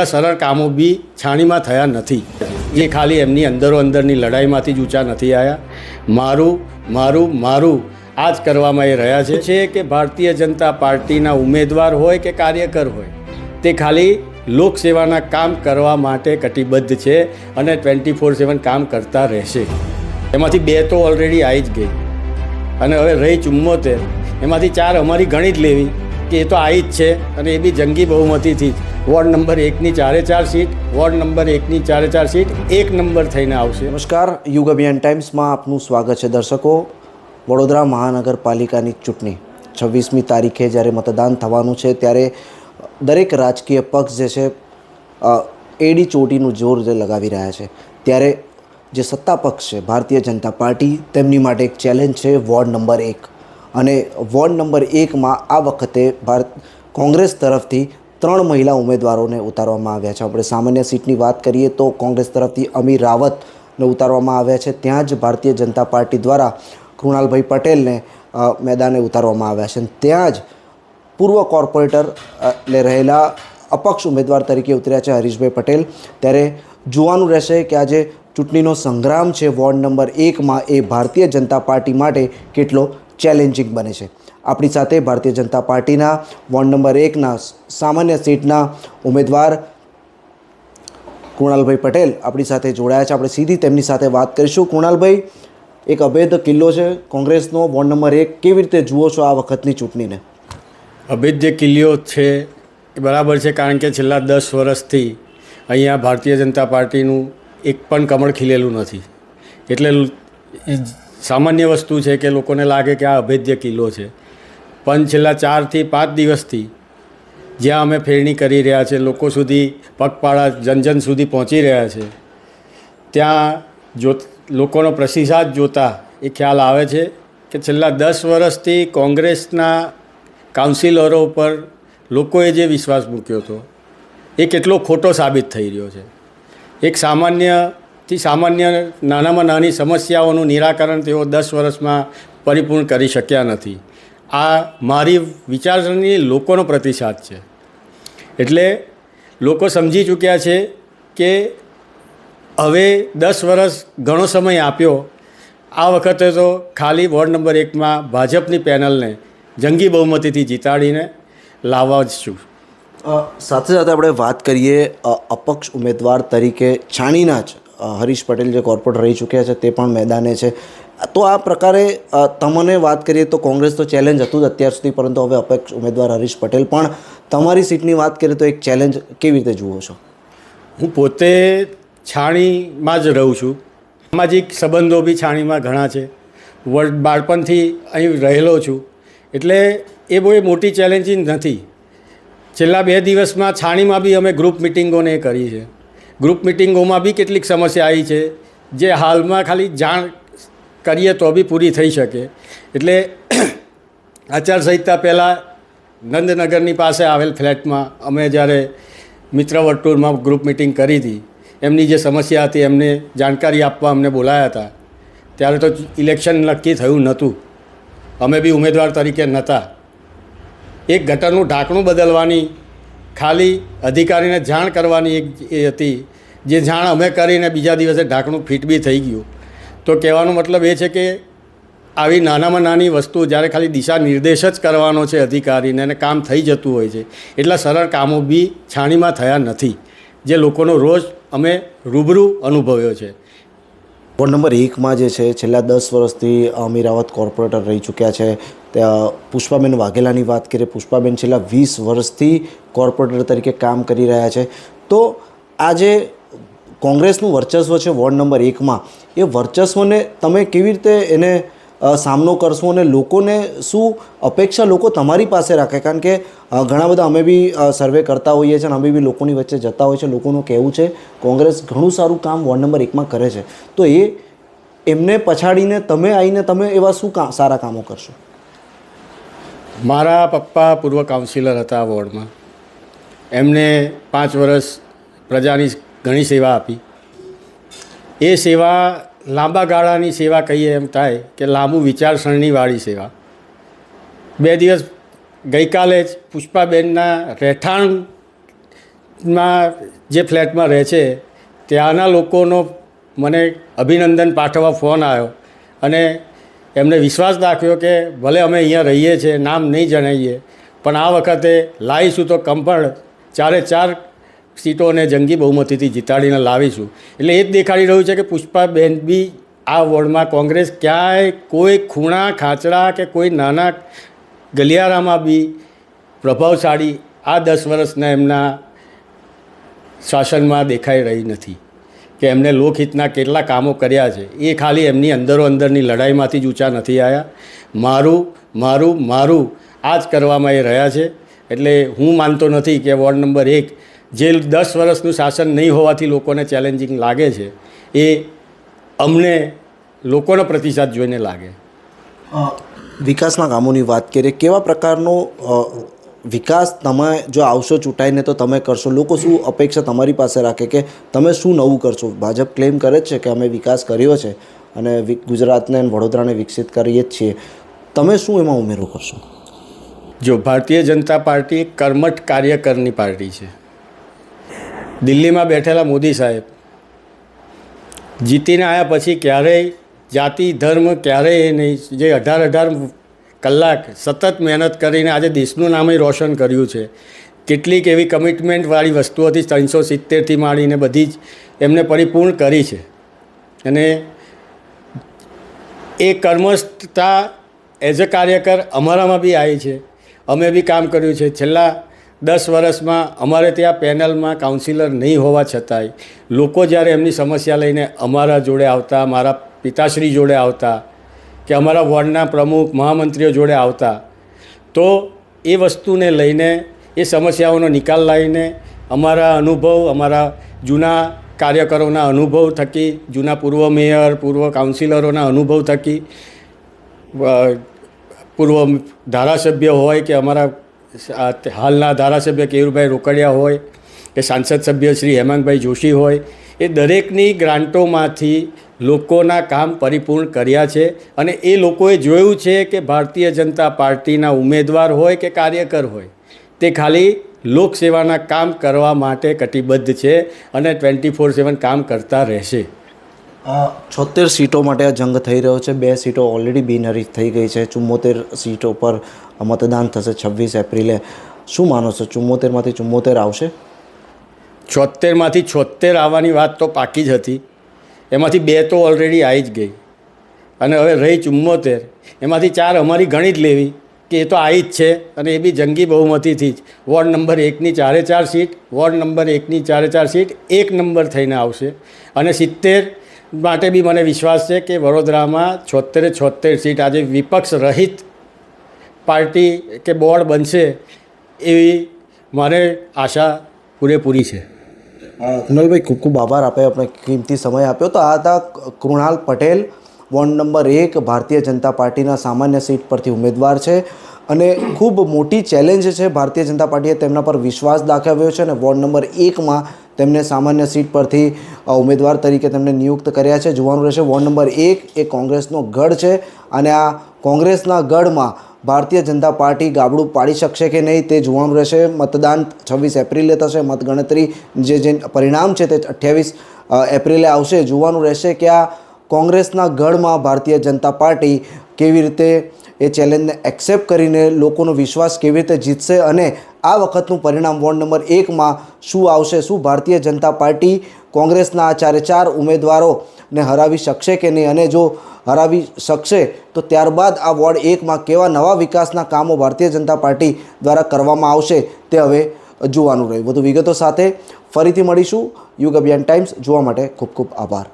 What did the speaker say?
સરળ કામો બી છાણીમાં થયા નથી. એ ખાલી એમની અંદરોઅંદરની લડાઈમાંથી જ ઊંચા નથી આવ્યા. મારું મારું મારું આ જ કરવામાં એ રહ્યા છે કે ભારતીય જનતા પાર્ટીના ઉમેદવાર હોય કે કાર્યકર હોય તે ખાલી લોકસેવાના કામ કરવા માટે કટિબદ્ધ છે અને 24/7 કામ કરતા રહેશે. એમાંથી 2 તો ઓલરેડી આવી જ ગઈ અને હવે રહી 74, એમાંથી 4 અમારી ગણી જ લેવી કે એ તો આવી જ છે અને એ બી જંગી બહુમતીથી જ. વોર્ડ નંબર 1ની 4 સીટ, વોર્ડ નંબર 1ની 4 સીટ 1 નંબર થઈને આવશે. નમસ્કાર, યુગ અભિયાન ટાઈમ્સમાં આપનું સ્વાગત છે. દર્શકો, વડોદરા મહાનગરપાલિકાની ચૂંટણી 26મી તારીખે જ્યારે મતદાન થવાનું છે ત્યારે દરેક રાજકીય પક્ષ જે છે એડી ચોટીનું જોર જે લગાવી રહ્યા છે, ત્યારે જે સત્તા પક્ષ છે ભારતીય જનતા પાર્ટી, તેમની માટે એક ચેલેન્જ છે વોર્ડ નંબર 1. અને વોર્ડ નંબર 1માં આ વખતે કોંગ્રેસ તરફથી 3 મહિલા ઉમેદવારોને ઉતારવામાં આવ્યા છે. આપણે સામાન્ય સીટની વાત કરીએ તો કોંગ્રેસ તરફથી અમીર રાવતને ઉતારવામાં આવ્યા છે. ત્યાં જ ભારતીય જનતા પાર્ટી દ્વારા કૃણાલભાઈ પટેલને મેદાને ઉતારવામાં આવ્યા છે. ત્યાં જ પૂર્વ કોર્પોરેટર રહેલા અપક્ષ ઉમેદવાર તરીકે ઉતર્યા છે હરીશભાઈ પટેલ. ત્યારે જોવાનું રહેશે કે આજે ચૂંટણીનો સંગ્રામ છે વોર્ડ નંબર 1માં એ ભારતીય જનતા પાર્ટી માટે કેટલો ચેલેન્જિંગ બને છે. આપણી સાથે ભારતીય જનતા પાર્ટીના વોર્ડ નંબર 1ના સામાન્ય સીટના ઉમેદવાર કૃણાલભાઈ પટેલ આપણી સાથે જોડાયા છે. આપણે સીધી તેમની સાથે વાત કરીશું. કૃણાલભાઈ, એક અભેદ કિલ્લો છે કોંગ્રેસનો વોર્ડ નંબર 1, કેવી રીતે જુઓ છો આ વખતની ચૂંટણીને? અભેદ જે કિલ્લો છે એ બરાબર છે, કારણ કે છેલ્લા 10 વર્ષથી અહીંયા ભારતીય જનતા પાર્ટીનું એક પણ કમળ ખીલેલું નથી. એટલે સામાન્ય વસ્તુ છે કે લોકોને લાગે કે આ અભેદ્ય કિલ્લો છે. પણ છેલ્લા 4 થી 5 દિવસથી જ્યાં અમે ફેરણી કરી રહ્યા છે, લોકો સુધી પગપાળા જન સુધી પહોંચી રહ્યા છે, ત્યાં લોકોનો પ્રતિસાદ જોતા એ ખ્યાલ આવે છે કે છેલ્લા 10 વર્ષથી કોંગ્રેસના કાઉન્સિલરો પર લોકોએ જે વિશ્વાસ મૂક્યો હતો એ કેટલો ખોટો સાબિત થઈ રહ્યો છે. એક સામાન્યથી સામાન્ય નાનામાં નાની સમસ્યાઓનું નિરાકરણ તેઓ 10 વર્ષમાં પરિપૂર્ણ કરી શક્યા નથી. આ મારી વિચારસરણી લોકોનો પ્રતિસાદ છે. એટલે લોકો સમજી ચૂક્યા છે કે હવે 10 વર્ષ ઘણો સમય આપ્યો, આ વખતે તો ખાલી વોર્ડ નંબર 1માં ભાજપની પેનલને જંગી બહુમતીથી જીતાડીને લાવવા જ છું. સાથે સાથે આપણે વાત કરીએ અપક્ષ ઉમેદવાર તરીકે છાણીના જ હરીશ પટેલ જે કોર્પોરેટર રહી ચૂક્યા છે તે પણ મેદાને છે. તો આ પ્રકારે તમને વાત કરીએ તો કોંગ્રેસ તો ચેલેન્જ હતું જ અત્યાર સુધી, પરંતુ હવે અપક્ષ ઉમેદવાર હરીશ પટેલ પણ, તમારી સીટની વાત કરીએ તો એક ચેલેન્જ કેવી રીતે જુઓ છો? હું પોતે છાણીમાં જ રહું છું. સામાજિક સંબંધો બી છાણીમાં ઘણા છે. બાળપણથી અહીં રહેલો છું, એટલે એ બહુ મોટી ચેલેન્જિંગ નથી. છેલ્લા 2 દિવસમાં છાણીમાં બી અમે ગ્રુપ મિટિંગોને કરી છે. ગ્રુપ મિટિંગોમાં બી કેટલીક સમસ્યા આવી છે જે હાલમાં ખાલી જાણ કરીએ તો બી પૂરી થઈ શકે. એટલે આચારસંહિતા પહેલાં નંદનગરની પાસે આવેલ ફ્લેટમાં અમે જ્યારે મિત્ર વર્તુળમાં ગ્રુપ મિટિંગ કરી હતી, એમની જે સમસ્યા હતી એમને જાણકારી આપવા અમને બોલાયા હતા. ત્યારે તો ઇલેક્શન નક્કી થયું નહોતું, અમે બી ઉમેદવાર તરીકે નહોતા. એક ગટરનું ઢાંકણું બદલવાની ખાલી અધિકારીને જાણ કરવાની એક એ હતી, જે જાણ અમે કરીને બીજા દિવસે ઢાંકણું ફિટ બી થઈ ગયું. તો કહેવાનો મતલબ એ છે કે આવી નાનામાં નાની વસ્તુ જ્યારે ખાલી દિશા નિર્દેશ જ કરવાનો છે અધિકારીને અને કામ થઈ જતું હોય છે, એટલા સરળ કામો બી છાણીમાં થયા નથી, જે લોકોનો રોજ અમે રૂબરૂ અનુભવ્યો છે. વોર્ડ નંબર 1માં જે છે છેલ્લા 10 વર્ષથી અમીર રાવત કોર્પોરેટર રહી ચૂક્યા છે. ત્યાં પુષ્પાબેન વાઘેલાની વાત કરીએ, પુષ્પાબેન છેલ્લા 20 વર્ષથી કોર્પોરેટર તરીકે કામ કરી રહ્યા છે. તો આજે કોંગ્રેસનું વર્ચસ્વ છે વોર્ડ નંબર 1માં, એ વર્ચસ્વને તમે કેવી રીતે એને સામનો કરશો અને લોકોને શું અપેક્ષા લોકો તમારી પાસે રાખે? કારણ કે ઘણા બધા અમે બી સર્વે કરતા હોઈએ છીએ અને અમે બી લોકોની વચ્ચે જતા હોઈએ છીએ. લોકોનું કહેવું છે કોંગ્રેસ ઘણું સારું કામ વોર્ડ નંબર 1માં કરે છે, તો એમને પછાડીને તમે આવીને તમે એવા શું સારા કામો કરશો? મારા પપ્પા પૂર્વ કાઉન્સિલર હતા વોર્ડમાં. એમને 5 વર્ષ પ્રજાની ઘણી સેવા આપી. એ સેવા લાંબા ગાળાની સેવા કહીએ એમ થાય કે લાંબુ વિચારસરણીવાળી સેવા. 2 દિવસ ગઈકાલે જ પુષ્પાબેનના રહેઠાણ માં જે ફ્લેટમાં રહે છે ત્યાંના લોકોનો મને અભિનંદન પાઠવવા ફોન આવ્યો અને એમને વિશ્વાસ દાખ્યો કે ભલે અમે અહીંયા રહીએ છીએ, નામ નહીં જણાવીએ, પણ આ વખતે લાવીશું તો કમ્ફર્ટ 4 સીટોને જંગી બહુમતીથી જીતાડીને લાવીશું. એટલે એ જ દેખાડી રહ્યું છે કે પુષ્પાબેન બી આ વોર્ડમાં કોંગ્રેસ ક્યાંય કોઈ ખૂણા ખાંચડા કે કોઈ નાના ગલિયારામાં બી પ્રભાવશાળી આ 10 વર્ષના એમના શાસનમાં દેખાઈ રહી નથી કે એમને લોકહિતના કેટલા કામો કર્યા છે. એ ખાલી એમની અંદરોઅંદરની લડાઈમાંથી જ ઊંચા નથી આવ્યા. મારું મારું મારું આ જ કરવામાં એ રહ્યા છે. એટલે હું માનતો નથી કે વોર્ડ નંબર 1 જે 10 વર્ષનું શાસન નહીં હોવાથી લોકોને ચેલેન્જિંગ લાગે છે એ અમને લોકોનો પ્રતિસાદ જોઈને લાગે. વિકાસના કામોની વાત કરીએ, કેવા પ્રકારનો વિકાસ તમે જો આવશો ચૂંટાઈને તો તમે કરશો? લોકો શું અપેક્ષા તમારી પાસે રાખે કે તમે શું નવું કરશો? ભાજપ ક્લેમ કરે છે કે અમે વિકાસ કર્યો છે અને ગુજરાતને અને વડોદરાને વિકસિત કરીએ જ છીએ. તમે શું એમાં ઉમેરો કરશો? જો ભારતીય જનતા પાર્ટી એક કર્મઠ કાર્યકરની પાર્ટી છે. દિલ્હીમાં બેઠેલા મોદી સાહેબ જીતીને આવ્યા પછી ક્યારેય જાતિ ધર્મ ક્યારેય નહીં, જે 18 કલાક સતત મહેનત કરીને આજે દેશનું નામે રોશન કર્યું છે. કેટલીક એવી કમિટમેન્ટવાળી વસ્તુઓ હતી 370થી માંડીને બધી જ એમને પરિપૂર્ણ કરી છે. અને એ કર્મઠતા એઝ અ કાર્યકર અમારામાં બી આવી છે. અમે બી કામ કર્યું છે. છેલ્લા 10 વર્ષમાં અમારે ત્યાં પેનલમાં કાઉન્સિલર નહીં હોવા છતાંય લોકો જ્યારે એમની સમસ્યા લઈને અમારા જોડે આવતા, મારા પિતાશ્રી જોડે આવતા કે અમારા વોર્ડના પ્રમુખ મહામંત્રીઓ જોડે આવતા, તો એ વસ્તુને લઈને એ સમસ્યાઓનો નિકાલ લાવીને અમારા અનુભવ, અમારા જૂના કાર્યકરોના અનુભવ થકી, જૂના પૂર્વ મેયર પૂર્વ કાઉન્સિલરોના અનુભવ થકી, પૂર્વ ધારાસભ્ય હોય કે અમારા હાલના ધારાસભ્ય કેયુરભાઈ રોકડિયા હોય કે સાંસદ સભ્ય શ્રી હેમાંગભાઈ જોશી હોય, એ દરેકની ગ્રાન્ટોમાંથી લોકોના કામ પરિપૂર્ણ કર્યા છે. અને એ લોકોએ જોયું છે કે ભારતીય જનતા પાર્ટીના ઉમેદવાર હોય કે કાર્યકર હોય તે ખાલી લોકસેવાના કામ કરવા માટે કટિબદ્ધ છે અને 24/7 કામ કરતા રહેશે. 76 સીટો માટે આ જંગ થઈ રહ્યો છે. 2 સીટો ઓલરેડી બિનહરીફ થઈ ગઈ છે. 74 સીટો પર મતદાન થશે 26 એપ્રિલે. શું માનો છો, 74માંથી 74 આવશે? 76માંથી 76 આવવાની વાત તો પાકી જ હતી. એમાંથી 2 તો ઓલરેડી આવી જ ગઈ અને હવે રહી 74. એમાંથી 4 અમારી ગણી જ લેવી કે એ તો આવી જ છે અને એ બી જંગી બહુમતીથી જ. વોર્ડ નંબર 1ની 4 સીટ, વોર્ડ નંબર 1ની 4 સીટ એક નંબર થઈને આવશે. અને 70 માટે બી મને વિશ્વાસ છે કે વડોદરામાં 76 સીટ આજે વિપક્ષ રહિત પાર્ટી કે બોર્ડ બનશે એવી મારે આશા પૂરેપૂરી છે. કુનાલભાઈ, ખૂબ ખૂબ આભાર. આપે આપણે કિંમતી સમય આપ્યો. તો આ હતા કૃણાલ પટેલ, વોર્ડ નંબર 1 ભારતીય જનતા પાર્ટીના સામાન્ય સીટ પરથી ઉમેદવાર છે અને ખૂબ મોટી ચેલેન્જ છે. ભારતીય જનતા પાર્ટીએ તેમના પર વિશ્વાસ દાખવ્યો છે અને વોર્ડ નંબર 1માં તેમને સામાન્ય સીટ પરથી ઉમેદવાર તરીકે તેમને નિયુક્ત કર્યા છે. જોવાનું રહેશે. વોર્ડ નંબર 1 એ કોંગ્રેસનો ગઢ છે અને આ કોંગ્રેસના ગઢમાં ભારતીય જનતા પાર્ટી ગાબડું પાડી શકશે કે નહીં તે જોવાનું રહેશે. મતદાન 26 એપ્રિલે થશે. મતગણતરી જે પરિણામ છે તે 28 એપ્રિલે આવશે. જોવાનું રહેશે કે આ કોંગ્રેસના ગઢમાં ભારતીય જનતા પાર્ટી કેવી રીતે એ ચેલેન્જને એક્સેપ્ટ કરીને લોકોનો વિશ્વાસ કેવી રીતે જીતશે અને આ વખતનું પરિણામ વોર્ડ નંબર 1માં શું આવશે. શું ભારતીય જનતા પાર્ટી કોંગ્રેસના આ 4 ઉમેદવારોને હરાવી શકશે કે નહીં, અને જો હરાવી શકશે તો ત્યારબાદ આ વોર્ડ 1માં કેવા નવા વિકાસના કામો ભારતીય જનતા પાર્ટી દ્વારા કરવામાં આવશે તે હવે જોવાનું રહ્યું. વધુ વિગતો સાથે ફરીથી મળીશું. યુગ અભિયાન ટાઈમ્સ જોવા માટે ખૂબ ખૂબ આભાર.